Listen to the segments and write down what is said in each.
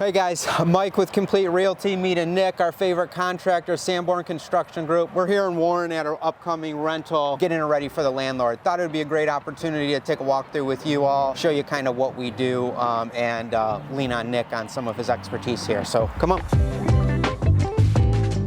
Hey guys, Mike with Complete Realty, meeting Nick, our favorite contractor, Sanborn Construction Group. We're here in Warren at our upcoming rental, getting it ready for the landlord. Thought it would be a great opportunity to take a walk through with you all, show you kind of what we do, and lean on Nick on some of his expertise here. So come on.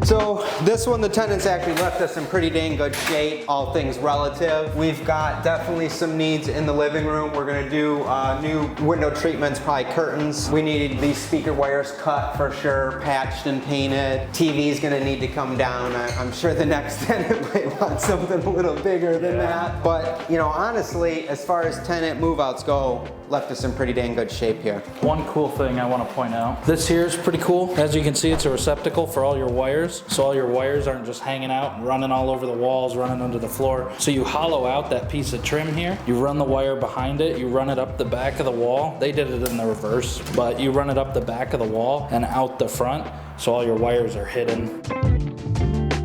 So this one, the tenants actually left us in pretty dang good shape, all things relative. We've got definitely some needs in the living room. We're gonna do new window treatments, probably curtains. We need these speaker wires cut for sure, patched and painted. TV's gonna need to come down. I'm sure the next tenant might want something a little bigger than that. But you know, honestly, as far as tenant move-outs go, left us in pretty dang good shape here. One cool thing I want to point out. This here is pretty cool. As you can see, it's a receptacle for all your wires. So all your wires aren't just hanging out and running all over the walls, running under the floor. So you hollow out that piece of trim here. You run the wire behind it. You run it up the back of the wall. They did it in the reverse, but you run it up the back of the wall and out the front. So all your wires are hidden.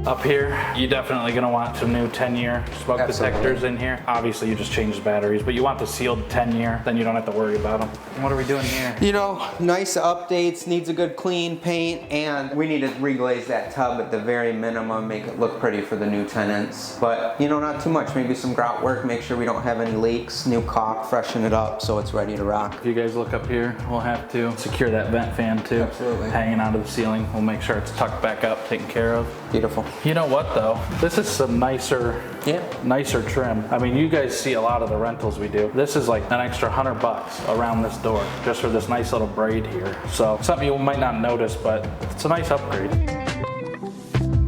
Up here, you're definitely gonna want some new 10-year smoke detectors in here. Obviously, you just change the batteries, but you want the sealed 10-year, then you don't have to worry about them. What are we doing here? You know, nice updates, needs a good clean paint, and we need to reglaze that tub at the very minimum, make it look pretty for the new tenants. But, you know, not too much, maybe some grout work, make sure we don't have any leaks, new caulk, freshen it up so it's ready to rock. If you guys look up here, we'll have to secure that vent fan too. Absolutely. Hanging out of the ceiling. We'll make sure it's tucked back up, taken care of. Beautiful. You know what though? This is some nicer trim. I mean, you guys see a lot of the rentals we do. This is like an extra $100 around this door, just for this nice little braid here. So something you might not notice, but it's a nice upgrade.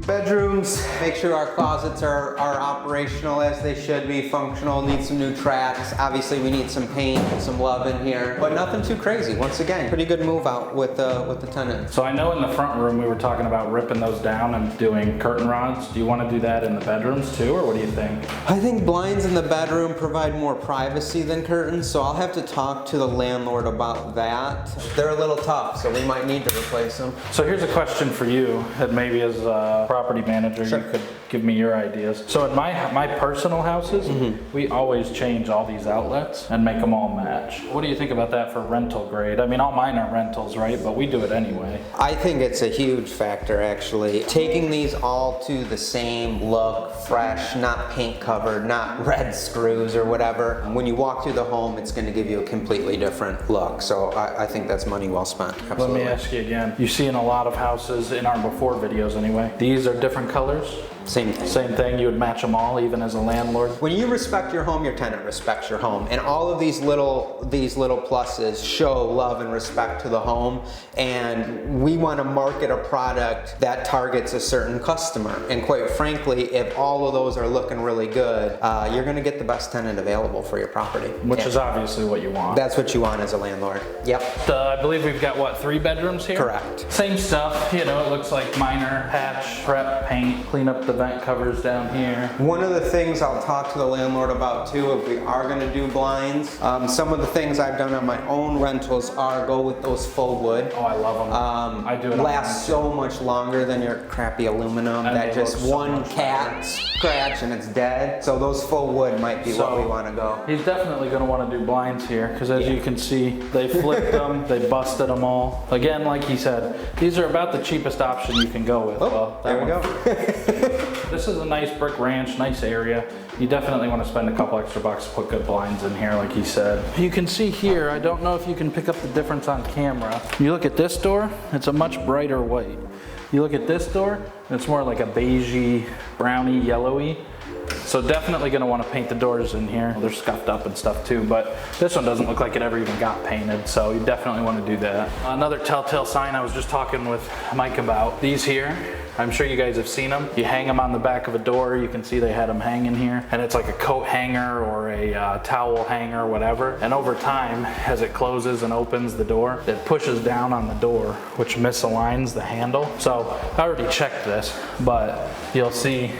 Bedrooms, make sure our closets are operational as they should be, functional, need some new tracks. Obviously we need some paint and some love in here, but nothing too crazy. Once again, pretty good move out with the tenant. So I know in the front room we were talking about ripping those down and doing curtain rods. Do you want to do that in the bedrooms too, or what do you think? I think blinds in the bedroom provide more privacy than curtains, so I'll have to talk to the landlord about that. They're a little tough, so we might need to replace them. So here's a question for you, and maybe as a property manager, sure, you could give me your ideas. So in my personal houses, we always change all these outlets and make them all match. What do you think about that for rental grade? I mean, all mine are rentals, right? But we do it anyway. I think it's a huge factor, actually. Taking these all to the same look, fresh, not paint covered, not red screws or whatever. When you walk through the home, it's going to give you a completely different look. So I think that's money well spent. Absolutely. Let me ask you again. You see in a lot of houses, in our before videos anyway, these are different colors? Same thing. Same thing, you would match them all even as a landlord? When you respect your home, your tenant respects your home. And all of these little pluses show love and respect to the home. And we want to market a product that targets a certain customer. And quite frankly, if all of those are looking really good, you're going to get the best tenant available for your property. Which is obviously what you want. That's what you want as a landlord. Yep. I believe we've got, what, 3 bedrooms here? Correct. Same stuff, you know, it looks like minor patch, prep, paint, clean up the vent covers down here. One of the things I'll talk to the landlord about too, if we are going to do blinds, some of the things I've done on my own rentals are go with those faux wood. Oh, I love them. I do it. Lasts so much longer than your crappy aluminum And that just one cat scratch and it's dead. So those faux wood might be what we want to go. He's definitely going to want to do blinds here because as you can see, they flipped them, they busted them all. Again, like he said, these are about the cheapest option you can go with. Oh, well, there we go. This is a nice brick ranch, nice area. You definitely want to spend a couple extra bucks to put good blinds in here, like he said. You can see here, I don't know if you can pick up the difference on camera. You look at this door, it's a much brighter white. You look at this door, it's more like a beigey, browny, yellowy. So definitely going to want to paint the doors in here. They're scuffed up and stuff too, but this one doesn't look like it ever even got painted, so you definitely want to do that. Another telltale sign I was just talking with Mike about, these here. I'm sure you guys have seen them. You hang them on the back of a door. You can see they had them hanging here. And it's like a coat hanger or a towel hanger or whatever. And over time, as it closes and opens the door, it pushes down on the door, which misaligns the handle. So I already checked this, but you'll see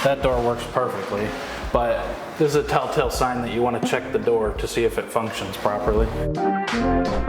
that door works perfectly. But This is a telltale sign that you want to check the door to see if it functions properly.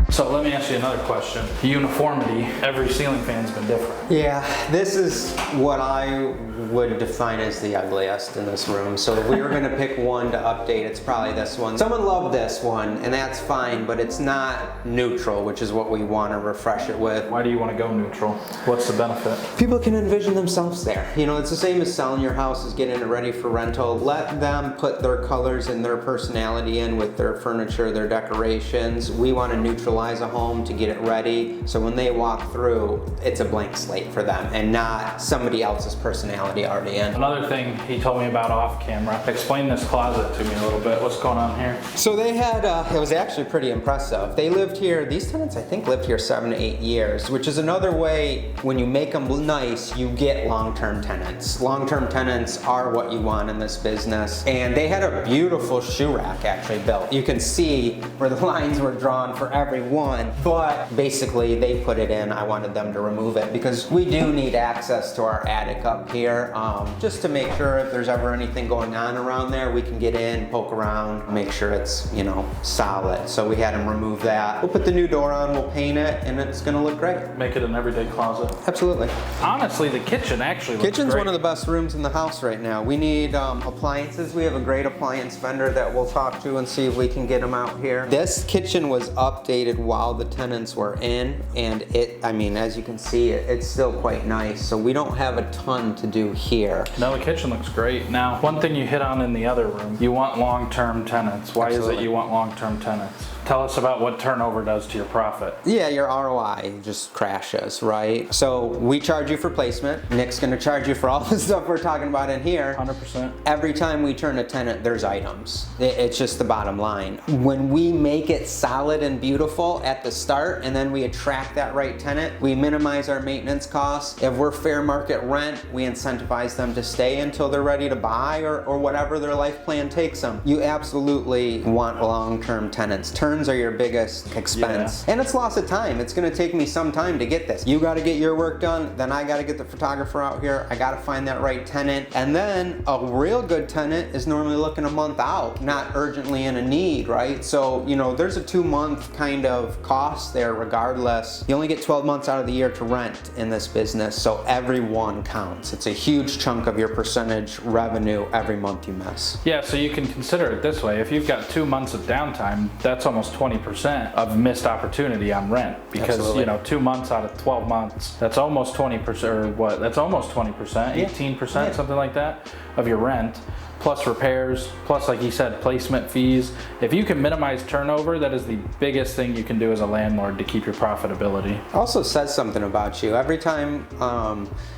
So let me ask you another question. Uniformity, every ceiling fan's been different. Yeah, this is what I would define as the ugliest in this room. So if we were gonna pick one to update, it's probably this one. Someone loved this one, and that's fine, but it's not neutral, which is what we wanna refresh it with. Why do you want to go neutral? What's the benefit? People can envision themselves there. You know, it's the same as selling your house, is getting it ready for rental. Let them put their colors and their personality in with their furniture, their decorations. We want to neutralize a home to get it ready, so when they walk through, it's a blank slate for them and not somebody else's personality already in. Another thing he told me about off camera. Explain this closet to me a little bit. What's going on here? So they had, it was actually pretty impressive. They lived here, these tenants I think lived here 7 to 8 years, which is another way, when you make them nice, you get long-term tenants. Long-term tenants are what you want in this business. And they had a beautiful shoe rack actually built. You can see where the lines were drawn for every one, but basically they put it in. I wanted them to remove it because we do need access to our attic up here, just to make sure if there's ever anything going on around there, we can get in, poke around, make sure it's, you know, solid. So we had them remove that. We'll put the new door on, we'll paint it, and it's gonna look great. Make it an everyday closet. Absolutely. Honestly, the kitchen actually looks Kitchen's great. one of the best rooms in the house right now. We need appliances. We have a great appliance vendor that we'll talk to and see if we can get them out here. This kitchen was updated while the tenants were in, and I mean, as you can see, it's still quite nice. So we don't have a ton to do here. No, the kitchen looks great. Now, one thing you hit on in the other room, you want long-term tenants. Why is it you want long-term tenants? Tell us about what turnover does to your profit. Yeah, your ROI just crashes, right? So we charge you for placement. Nick's gonna charge you for all the stuff we're talking about in here. 100%. Every time we turn a tenant, there's items. It's just the bottom line. When we make it solid and beautiful at the start, and then we attract that right tenant, we minimize our maintenance costs. If we're fair market rent, we incentivize them to stay until they're ready to buy or whatever their life plan takes them. You absolutely want long-term tenants. Turns are your biggest expense. Yeah. And it's loss of time. It's gonna take me some time to get this. You gotta get your work done, then I gotta get the photographer out here, I gotta find that right tenant, and then a real good tenant is normally looking a month out, not urgently in a need, right? So, you know, there's a 2-month kind of cost there regardless. You only get 12 months out of the year to rent in this business, so every one counts. It's a huge chunk of your percentage revenue every month you miss. Yeah, so you can consider it this way. If you've got 2 months of downtime, that's almost 20% of missed opportunity on rent, because Absolutely. you know, 2 months out of 12 months, that's almost 20%, or what? That's almost 20%, 18%, Yeah. something like that, of your rent, plus repairs, plus, like you said, placement fees. If you can minimize turnover, that is the biggest thing you can do as a landlord to keep your profitability. Also says something about you. Every time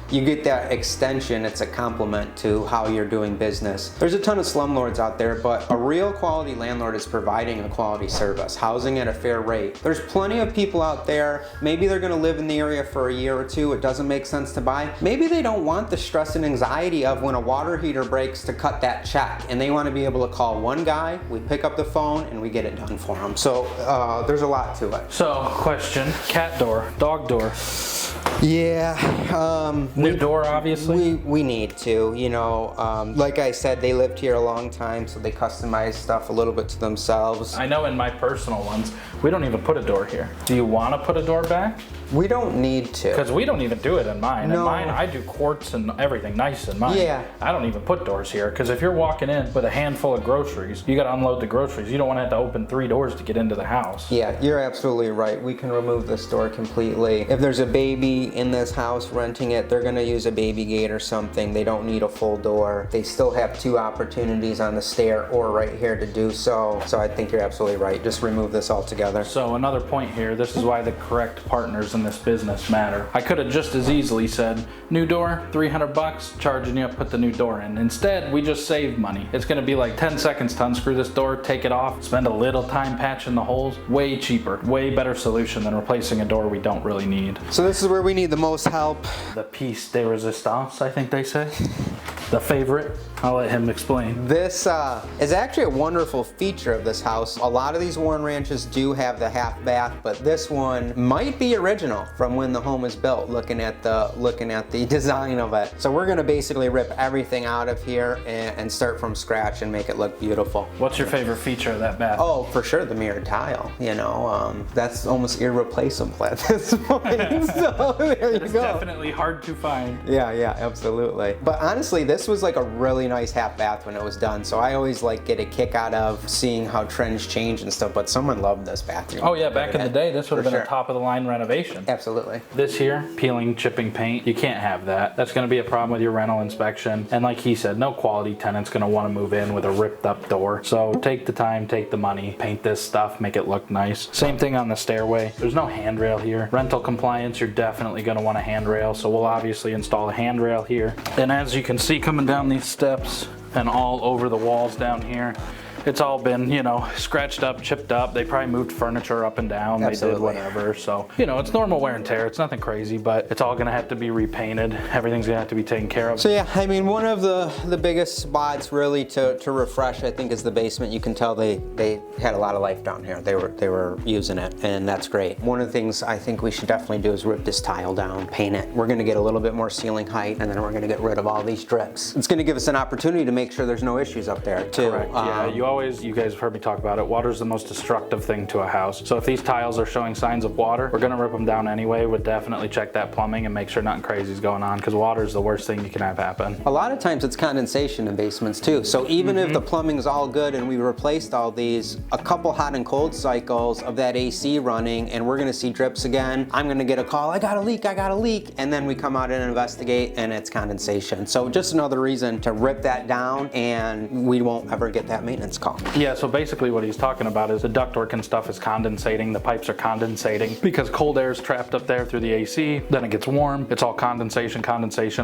you get that extension, it's a compliment to how you're doing business. There's a ton of slumlords out there, but a real quality landlord is providing a quality service, housing at a fair rate. There's plenty of people out there, maybe they're gonna live in the area for a year or two, it doesn't make sense to buy. Maybe they don't want the stress and anxiety of when a water heater breaks to cut that check, and they wanna be able to call one guy, we pick up the phone, and we get it done for them. So there's a lot to it. So, question, cat door, dog door. Yeah. New door, obviously. We need to, you know, like I said, they lived here a long time, so they customize stuff a little bit to themselves. I know in my personal ones, we don't even put a door here. Do you want to put a door back? We don't need to. Because we don't even do it in mine. No. In mine, I do quartz and everything nice in mine. Yeah. I don't even put doors here, because if you're walking in with a handful of groceries, you got to unload the groceries. You don't want to have to open 3 doors to get into the house. Yeah, you're absolutely right. We can remove this door completely. If there's a baby in this house renting it, they're gonna use a baby gate or something. They don't need a full door. They still have 2 opportunities on the stair or right here to do so. So I think you're absolutely right. Just remove this altogether. So another point here, this is why the correct partners in this business matter. I could have just as easily said, new door, $300, charging you, put the new door in. Instead, we just saved money. It's gonna be like 10 seconds to unscrew this door, take it off, spend a little time patching the holes. Way cheaper, way better solution than replacing a door we don't really need. So this is where we need the most help. The piece de resistance, I think they say. the favorite. I'll let him explain. This is actually a wonderful feature of this house. A lot of these Warren Ranches do have the half bath, but this one might be original from when the home was built, looking at the design of it. So we're gonna basically rip everything out of here and start from scratch and make it look beautiful. What's your favorite feature of that bath? Oh, for sure, the mirrored tile. You know, that's almost irreplaceable at this point. So there you It's go. definitely hard to find. Yeah, absolutely. But honestly, this was like a really nice half bath when it was done. So I always like get a kick out of seeing how trends change and stuff. But someone loved this bathroom. Oh yeah, back in the day, this would have For been sure. a top of the line renovation. Absolutely. This here, peeling, chipping paint, you can't have that. That's gonna be a problem with your rental inspection. And like he said, no quality tenant's gonna wanna move in with a ripped up door. So take the time, take the money, paint this stuff, make it look nice. Same thing on the stairway. There's no handrail here. Rental compliance, you're definitely gonna want a handrail. So we'll obviously install a handrail here. And as you can see coming down these steps and all over the walls down here, it's all been, you know, scratched up, chipped up. They probably moved furniture up and down. Absolutely. They did whatever. So, you know, it's normal wear and tear. It's nothing crazy, but it's all gonna have to be repainted. Everything's gonna have to be taken care of. So yeah, I mean, one of the biggest spots really to refresh, I think, is the basement. You can tell they had a lot of life down here. They were using it, and that's great. One of the things I think we should definitely do is rip this tile down, paint it. We're gonna get a little bit more ceiling height, and then we're gonna get rid of all these drips. It's gonna give us an opportunity to make sure there's no issues up there too. Correct. Yeah, you guys have heard me talk about it. Water's the most destructive thing to a house. So if these tiles are showing signs of water, we're gonna rip them down anyway. We'd definitely check that plumbing and make sure nothing crazy is going on, because water is the worst thing you can have happen. A lot of times it's condensation in basements too. So even if the plumbing's all good and we replaced all these, a couple hot and cold cycles of that AC running and we're gonna see drips again, I'm gonna get a call, I got a leak, and then we come out and investigate and it's condensation. So just another reason to rip that down and we won't ever get that maintenance call. Yeah, so basically what he's talking about is the ductwork and stuff is condensating, the pipes are condensating because cold air is trapped up there through the AC, then it gets warm, it's all condensation,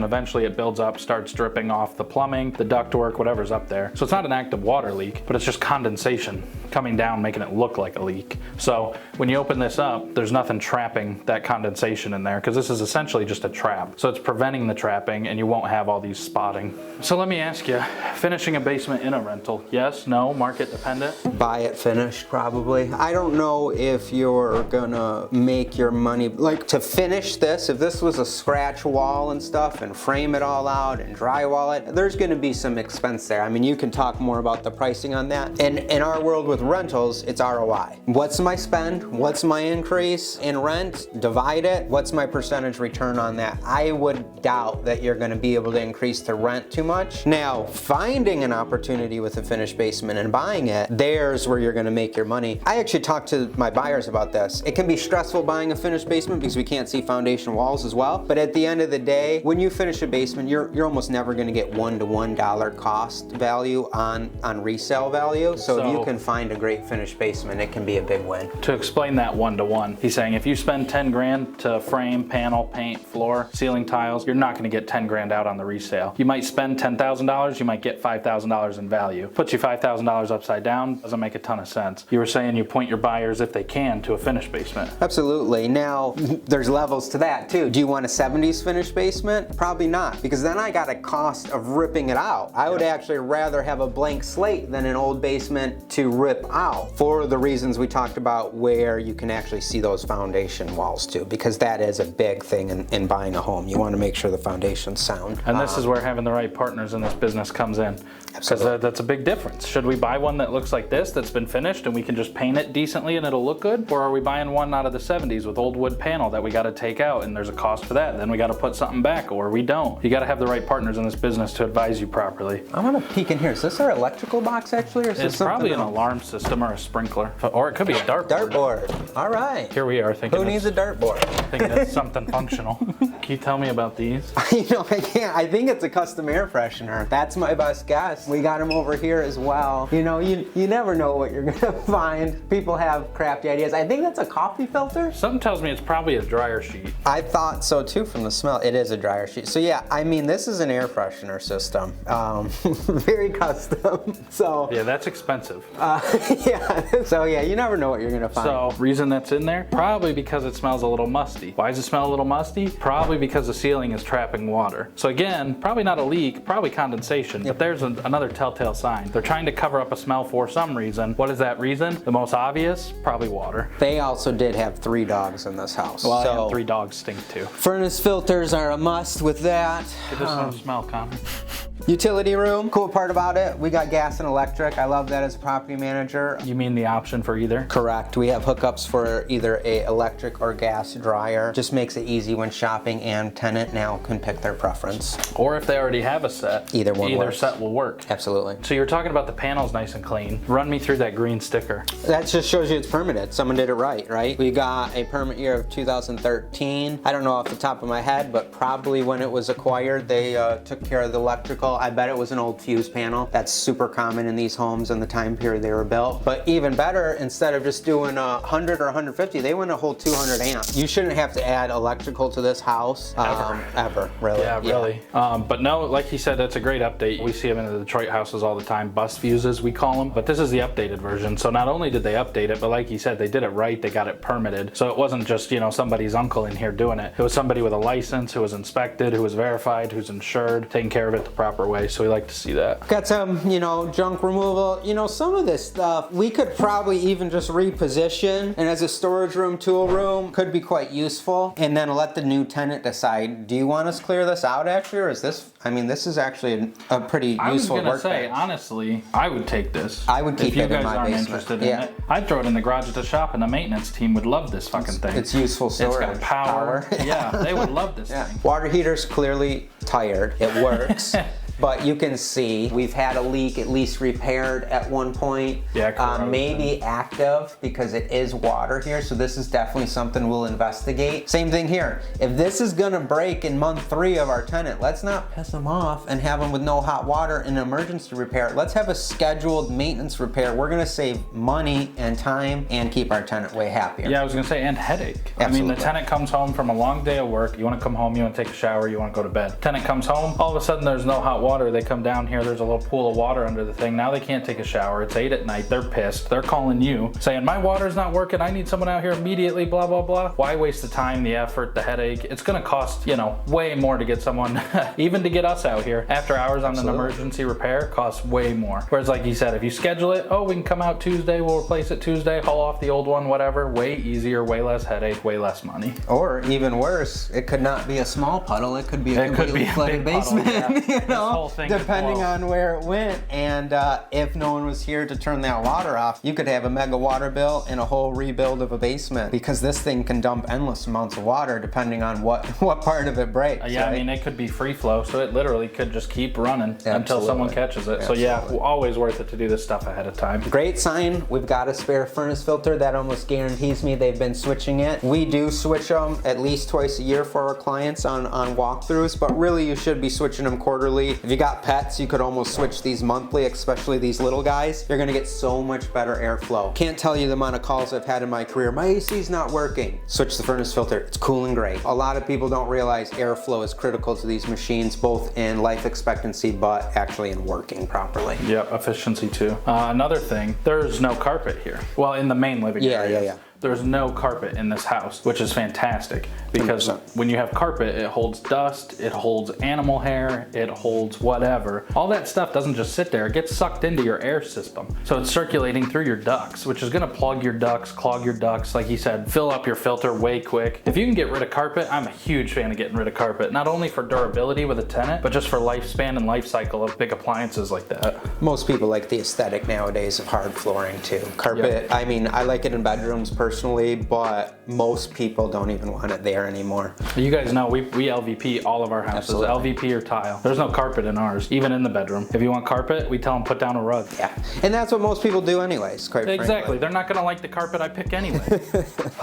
eventually it builds up, starts dripping off the plumbing, the ductwork, whatever's up there. So it's not an active water leak, but it's just condensation coming down, making it look like a leak. So when you open this up, there's nothing trapping that condensation in there because this is essentially just a trap. So it's preventing the trapping and you won't have all these spotting. So let me ask you, finishing a basement in a rental, yes, no, market dependent? Buy it finished, probably. I don't know if you're gonna make your money, like to finish this, if this was a scratch wall and stuff and frame it all out and drywall it, there's gonna be some expense there. I mean, you can talk more about the pricing on that. And in our world with rentals, it's ROI. What's my spend? What's my increase in rent? Divide it. What's my percentage return on that? I would doubt that you're gonna be able to increase the rent too much. Now, finding an opportunity with a finished basement and buying it, there's where you're gonna make your money. I actually talked to my buyers about this. It can be stressful buying a finished basement because we can't see foundation walls as well. But at the end of the day, when you finish a basement, you're almost never gonna get $1 cost value on resale value. So if you can find a great finished basement, it can be a big win. To explain that 1-to-1, he's saying if you spend 10 grand to frame, panel, paint, floor, ceiling tiles, you're not gonna get 10 grand out on the resale. You might spend $10,000, you might get $5,000 in value. Puts you $5,000 upside down, doesn't make a ton of sense. You were saying you point your buyers, if they can, to a finished basement. Absolutely. Now, there's levels to that too. Do you want a 70s finished basement? Probably not, because then I got a cost of ripping it out. I would actually rather have a blank slate than an old basement to rip out for the reasons we talked about, where you can actually see those foundation walls too, because that is a big thing in buying a home. You want to make sure the foundation's sound. And this is where having the right partners in this business comes in. Because Absolutely. that's a big difference. Should we buy one that looks like this, that's been finished and we can just paint it decently and it'll look good? Or are we buying one out of the 70s with old wood panel that we gotta take out and there's a cost for that? Then we gotta put something back, or we don't. You gotta have the right partners in this business to advise you properly. I want to peek in here. Is this our electrical box actually, or is this It's probably an something else? alarm system or a sprinkler. Or it could be a dartboard. Dartboard. All right. Here we are thinking Who needs a dartboard? thinking it's something functional. Can you tell me about these? You know, I can't. I think it's a custom air freshener. That's my best guess. We got them over here as well. So, you know, you never know what you're gonna find. People have crafty ideas. I think that's a coffee filter. Something tells me it's probably a dryer sheet. I thought so too from the smell. It is a dryer sheet. So yeah, I mean, this is an air freshener system. Very custom. So Yeah, that's expensive. yeah. So yeah, you never know what you're gonna find. So, reason that's in there? Probably because it smells a little musty. Why does it smell a little musty? Probably because the ceiling is trapping water. So again, probably not a leak, probably condensation, but there's another telltale sign. They're trying to cover up a smell for some reason. What is that reason? The most obvious? Probably water. They also did have 3 dogs in this house. Well, so and 3 dogs stink too. furnace filters are a must with that. Give us some smell, Connor. Utility room, cool part about it, we got gas and electric. I love that as a property manager. You mean the option for either? Correct. We have hookups for either a electric or gas dryer. Just makes it easy when shopping, and tenant now can pick their preference. Or if they already have a set, Either one either works. set will work. Absolutely. So you're talking about the panels nice and clean. Run me through that green sticker. That just shows you it's permitted. Someone did it right? We got a permit year of 2013. I don't know off the top of my head, but probably when it was acquired, they took care of the electrical. I bet it was an old fuse panel. That's super common in these homes in the time period they were built. But even better, instead of just doing 100 or 150, they went a whole 200 amps. You shouldn't have to add electrical to this house ever, really. Yeah, really. But no, like he said, that's a great update. We see them in the Detroit houses all the time, bus fuses we call them. But this is the updated version. So not only did they update it, but like he said, they did it right. They got it permitted. So it wasn't just, you know, somebody's uncle in here doing it. It was somebody with a license who was inspected, who was verified, who's insured, taking care of it the proper way. So we like to see that. Got some, you know, junk removal. You know, some of this stuff we could probably even just reposition, and as a storage room, tool room, could be quite useful. And then let the new tenant decide, do you want us to clear this out actually, or is this, I mean, this is actually a pretty useful I was gonna say, workbench. honestly, I would take this. I would keep if you it in guys my aren't basement. interested in Yeah. it. I'd throw it in the garage at the shop, and the maintenance team would love this fucking thing. It's useful storage. It's got power. Yeah, they would love this thing. Water heater's clearly tired. It works. But you can see we've had a leak at least repaired at one point. Yeah, correct. Maybe active because it is water here. So this is definitely something we'll investigate. Same thing here. If this is gonna break in month 3 of our tenant, let's not piss them off and have them with no hot water in emergency repair. Let's have a scheduled maintenance repair. We're gonna save money and time and keep our tenant way happier. Yeah, I was gonna say, and headache. Absolutely. I mean, the tenant comes home from a long day of work. You wanna come home, you wanna take a shower, you wanna go to bed. Tenant comes home, all of a sudden there's no hot water. They come down here, there's a little pool of water under the thing. Now they can't take a shower. It's 8 at night. They're pissed. They're calling you saying, my water's not working. I need someone out here immediately, blah, blah, blah. Why waste the time, the effort, the headache? It's gonna cost, you know, way more to get someone, even to get us out here after hours on Absolutely. an emergency repair costs way more. Whereas like you said, if you schedule it, oh, we can come out Tuesday, we'll replace it Tuesday, haul off the old one, whatever. Way easier, way less headache, way less money. Or even worse, it could not be a small puddle. It could be a It could completely be a flooded big puddle, basement. yeah. You This know, whole thing could depending blow. on where it went, and if no one was here to turn that water off, you could have a mega water bill and a whole rebuild of a basement, because this thing can dump endless amounts of water depending on what part of it breaks. Yeah, right? I mean, it could be free flow, so it literally could just keep running until Absolutely. someone catches it. So yeah, always worth it to do this stuff ahead of time. Great sign, we've got a spare furnace filter. That almost guarantees me they've been switching it. We do switch them at least twice a year for our clients on walkthroughs, but really you should be switching them quarterly. If you got pets, you could almost switch these monthly, especially these little guys. You're gonna get so much better airflow. Can't tell you the amount of calls I've had in my career. My AC's not working. Switch the furnace filter, it's cooling great. A lot of people don't realize airflow is critical to these machines, both in life expectancy, but actually in working properly. Yep, efficiency too. Another thing, there's no carpet here. Well, in the main living area. Yeah. There's no carpet in this house, which is fantastic because 100%. when you have carpet, it holds dust, it holds animal hair, it holds whatever. All that stuff doesn't just sit there, it gets sucked into your air system. So it's circulating through your ducts, which is gonna plug your ducts, clog your ducts, like he said, fill up your filter way quick. If you can get rid of carpet, I'm a huge fan of getting rid of carpet, not only for durability with a tenant, but just for lifespan and life cycle of big appliances like that. Most people like the aesthetic nowadays of hard flooring too. Carpet, I mean, I like it in bedrooms personally, but most people don't even want it there anymore. You guys know we LVP all of our houses, Absolutely. LVP or tile. There's no carpet in ours, even in the bedroom. If you want carpet, we tell them put down a rug. Yeah, and that's what most people do anyways, quite Exactly, frankly. they're not gonna like the carpet I pick anyway.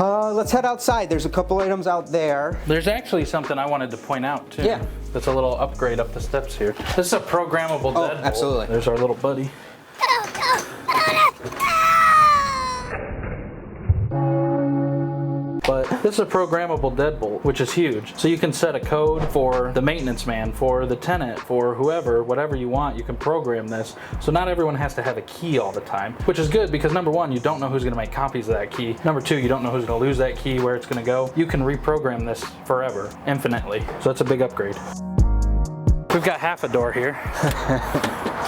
Let's head outside. There's a couple items out there. There's actually something I wanted to point out too. Yeah. That's a little upgrade up the steps here. This is a programmable deadbolt. absolutely. There's our little buddy. This is a programmable deadbolt, which is huge. So you can set a code for the maintenance man, for the tenant, for whoever, whatever you want, you can program this. So not everyone has to have a key all the time, which is good because number one, you don't know who's gonna make copies of that key. Number two, you don't know who's gonna lose that key, where it's gonna go. You can reprogram this forever, infinitely. So that's a big upgrade. We've got half a door here.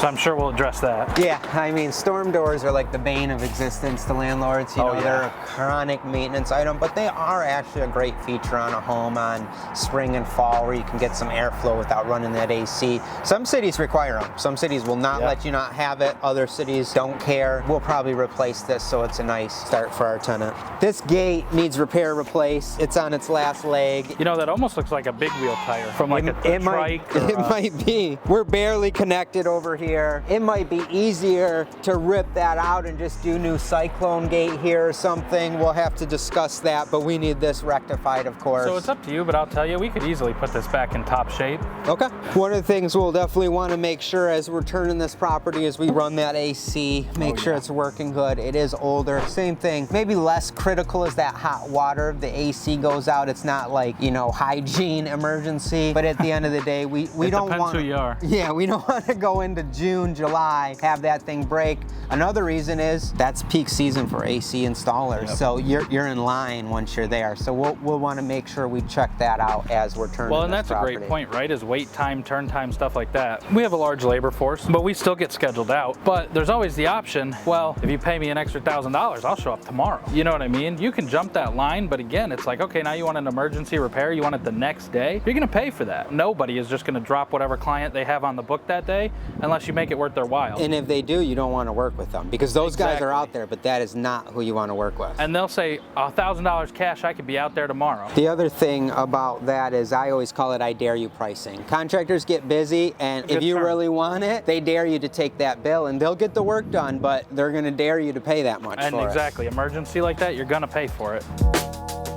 So I'm sure we'll address that. Yeah, I mean, storm doors are like the bane of existence to landlords. You know, they're a chronic maintenance item, but they are actually a great feature on a home on spring and fall where you can get some airflow without running that AC. Some cities require them. Some cities will not let you not have it. Other cities don't care. We'll probably replace this so it's a nice start for our tenant. This gate needs repair, replace. It's on its last leg. You know, that almost looks like a big wheel tire from like a trike. It might be. We're barely connected over here. It might be easier to rip that out and just do new cyclone gate here or something. We'll have to discuss that, but we need this rectified, of course. So it's up to you, but I'll tell you, we could easily put this back in top shape. Okay. One of the things we'll definitely want to make sure as we're turning this property is we run that AC, make sure it's working good. It is older. Same thing, maybe less critical as that hot water. If the AC goes out, it's not like, you know, hygiene emergency, but at the end of the day, we don't want, who you are. Yeah, we don't want to go into June, July, have that thing break. Another reason is that's peak season for AC installers. So you're in line once you're there. So we'll want to make sure we check that out as we're turning Well, and this that's property. a great point, right? Is wait time, turn time, stuff like that. We have a large labor force, but we still get scheduled out. But there's always the option, well, if you pay me an extra $1,000, I'll show up tomorrow. You know what I mean? You can jump that line, but again, it's like, okay, now you want an emergency repair, you want it the next day, you're gonna pay for that. Nobody is just gonna drop whatever client they have on the book that day unless you make it worth their while. And if they do, you don't want to work with them because those guys are out there, but that is not who you want to work with. And they'll say, $1,000 cash, I could be out there tomorrow. The other thing about that is I always call it I dare you pricing. Contractors get busy, and if you really want it, they dare you to take that bill and they'll get the work done, but they're going to dare you to pay that much and for exactly, emergency like that, you're gonna pay for it.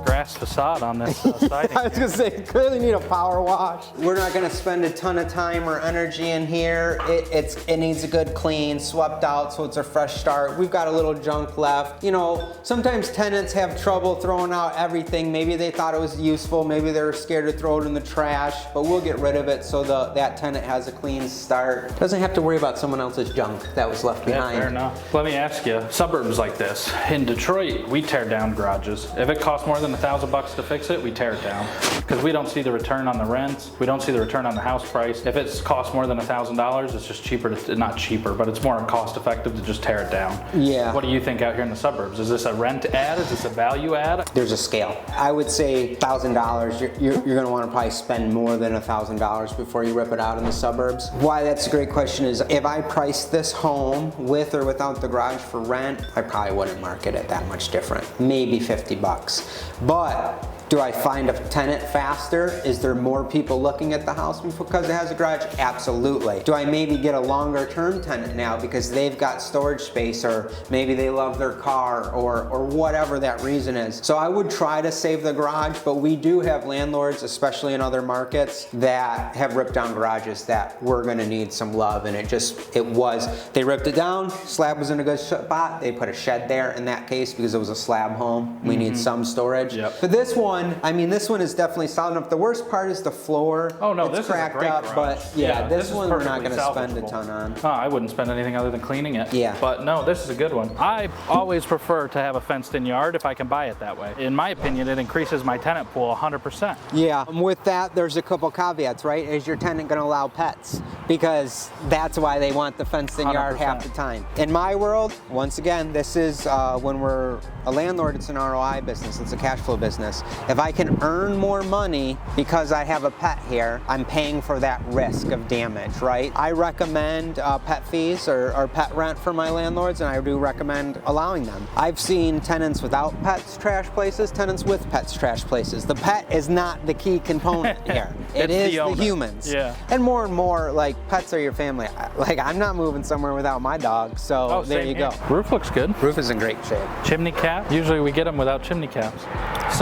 Grass facade on this siding. I was gonna say, you clearly need a power wash. We're not gonna spend a ton of time or energy in here. It needs a good clean, swept out so it's a fresh start. We've got a little junk left. You know, sometimes tenants have trouble throwing out everything. Maybe they thought it was useful, maybe they were scared to throw it in the trash, but we'll get rid of it so that tenant has a clean start. Doesn't have to worry about someone else's junk that was left behind. Fair enough. Let me ask you, suburbs like this, in Detroit, we tear down garages. If it costs more than $1,000 to fix it, we tear it down because we don't see the return on the rents. We don't see the return on the house price. If it's cost more than $1,000, it's just cheaper to, not cheaper, but it's more cost effective to just tear it down. Yeah. What do you think out here in the suburbs? Is this a rent ad? Is this a value ad? There's a scale. I would say $1,000, you're gonna wanna probably spend more than $1,000 before you rip it out in the suburbs. Why that's a great question is if I priced this home with or without the garage for rent, I probably wouldn't market it that much different. Maybe $50. But do I find a tenant faster? Is there more people looking at the house because it has a garage? Absolutely. Do I maybe get a longer term tenant now because they've got storage space or maybe they love their car or whatever that reason is? So I would try to save the garage, but we do have landlords, especially in other markets, that have ripped down garages that we're gonna need some love, and they ripped it down, slab was in a good spot, they put a shed there in that case because it was a slab home. We need some storage. But this one, I mean, this one is definitely solid enough. The worst part is the floor. Oh no, it's this cracked is a great up, garage. but yeah, this one we're not going to spend a salvageable. ton on. Oh, I wouldn't spend anything other than cleaning it. Yeah. But no, this is a good one. I always prefer to have a fenced-in yard if I can buy it that way. In my opinion, it increases my tenant pool 100%. Yeah. With that, there's a couple caveats, right? Is your tenant going to allow pets? Because that's why they want the fenced-in yard 100%. half the time. In my world, once again, this is when we're a landlord, it's an ROI business, it's a cash flow business. If I can earn more money because I have a pet here, I'm paying for that risk of damage, right? I recommend pet fees or pet rent for my landlords, and I do recommend allowing them. I've seen tenants without pets trash places, tenants with pets trash places. The pet is not the key component here. It is the humans. Yeah. And more, like, pets are your family. Like, I'm not moving somewhere without my dog, so there you go. Roof looks good. Roof is in great shape. Chimney cap. Usually we get them without chimney caps.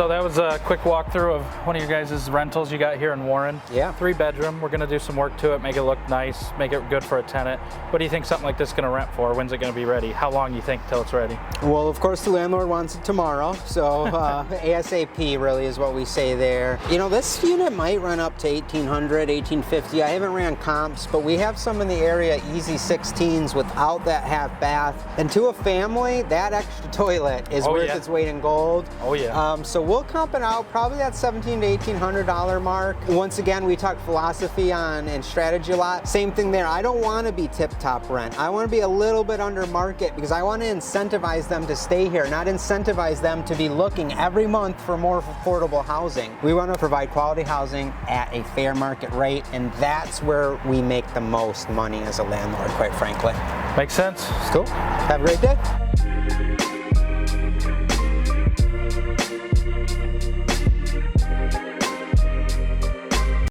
So that was a quick walkthrough of one of your guys' rentals you got here in Warren. Yeah. 3-bedroom. We're gonna do some work to it, make it look nice, make it good for a tenant. What do you think something like this is gonna rent for? When's it gonna be ready? How long do you think till it's ready? Well, of course the landlord wants it tomorrow, so ASAP really is what we say there. You know, this unit might run up to 1,800, 1,850. I haven't ran comps, but we have some in the area, easy 16s without that half bath. And to a family, that extra toilet is worth its weight in gold. Oh yeah. So we'll comp it out probably that $1,700 to $1,800 mark. Once again, we talk philosophy on and strategy a lot. Same thing there. I don't want to be tip-top rent. I want to be a little bit under market because I want to incentivize them to stay here, not incentivize them to be looking every month for more affordable housing. We want to provide quality housing at a fair market rate, and that's where we make the most money as a landlord, quite frankly. Makes sense. Cool. Have a great day.